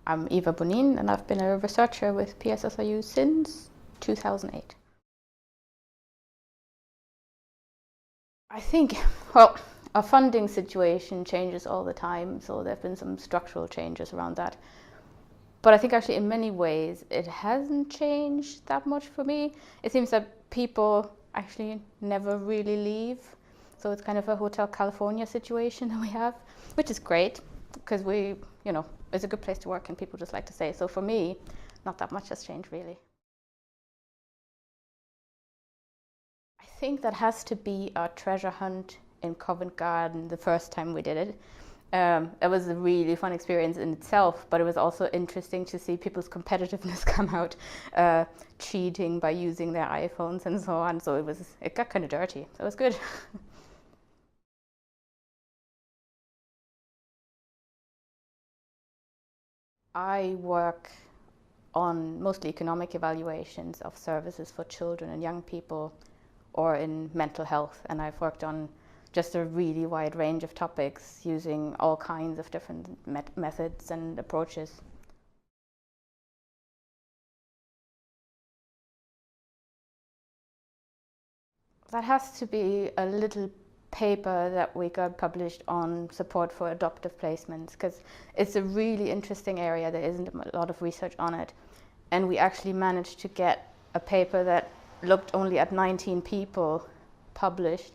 I'm Eva Bonin, and I've been a researcher with PSSRU since 2008. I think, well, our funding situation changes all the time, so there have been some structural changes around that. But I think actually in many ways it hasn't changed that much for me. It seems that people actually never really leave. So it's kind of a Hotel California situation that we have, which is great because it's a good place to work and people just like to stay. So for me, not that much has changed really. I think that has to be our treasure hunt in Covent Garden the first time we did it. It was a really fun experience in itself, but it was also interesting to see people's competitiveness come out, cheating by using their iPhones and so on. So it got kind of dirty. So it was good. I work on mostly economic evaluations of services for children and young people or in mental health, and I've worked on just a really wide range of topics using all kinds of different methods and approaches. That has to be a little paper that we got published on support for adoptive placements, because it's a really interesting area. There isn't a lot of research on it, and we actually managed to get a paper that looked only at 19 people published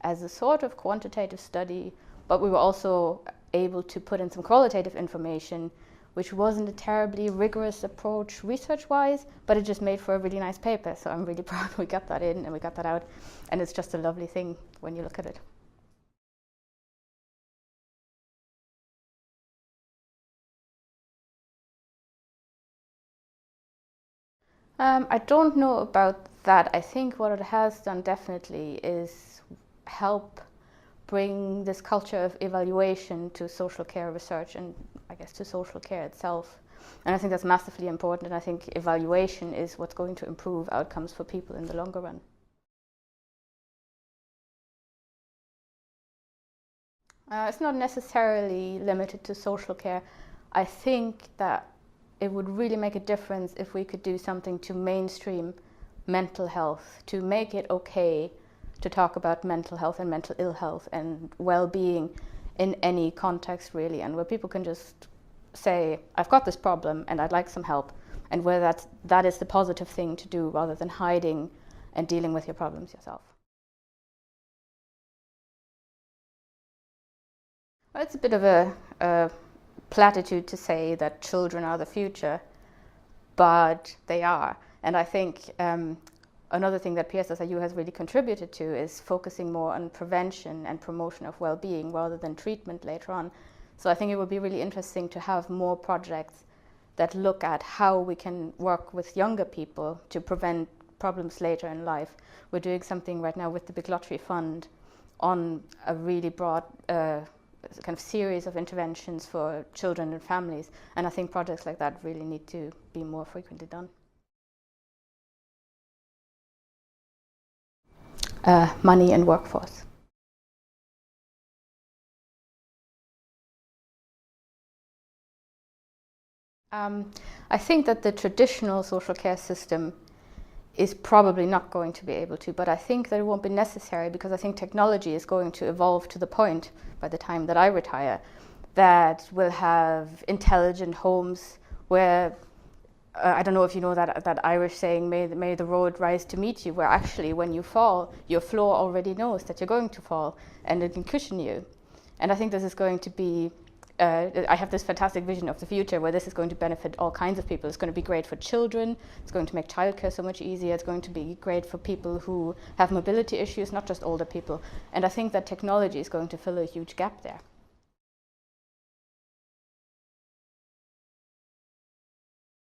as a sort of quantitative study, but we were also able to put in some qualitative information, which wasn't a terribly rigorous approach research-wise, but it just made for a really nice paper. So I'm really proud we got that in and we got that out, and it's just a lovely thing when you look at it. I don't know about that. I think what it has done definitely is help bring this culture of evaluation to social care research and I guess to social care itself. And I think that's massively important, and I think evaluation is what's going to improve outcomes for people in the longer run. It's not necessarily limited to social care. I think that it would really make a difference if we could do something to mainstream mental health, to make it okay to talk about mental health and mental ill health and well-being in any context really, and where people can just say, I've got this problem and I'd like some help, and where that is the positive thing to do rather than hiding and dealing with your problems yourself. Well, it's a bit of a platitude to say that children are the future, but they are. And I think another thing that PSSRU has really contributed to is focusing more on prevention and promotion of well-being rather than treatment later on. So I think it would be really interesting to have more projects that look at how we can work with younger people to prevent problems later in life. We're doing something right now with the Big Lottery Fund on a really broad kind of series of interventions for children and families, and I think projects like that really need to be more frequently done. Money and workforce. I think that the traditional social care system is probably not going to be able to, but I think that it won't be necessary, because I think technology is going to evolve to the point by the time that I retire that we'll have intelligent homes where I don't know if you know that Irish saying, may the road rise to meet you, where actually when you fall, your floor already knows that you're going to fall and it can cushion you. And I think this is going to be, I have this fantastic vision of the future where this is going to benefit all kinds of people. It's going to be great for children, it's going to make childcare so much easier, it's going to be great for people who have mobility issues, not just older people. And I think that technology is going to fill a huge gap there.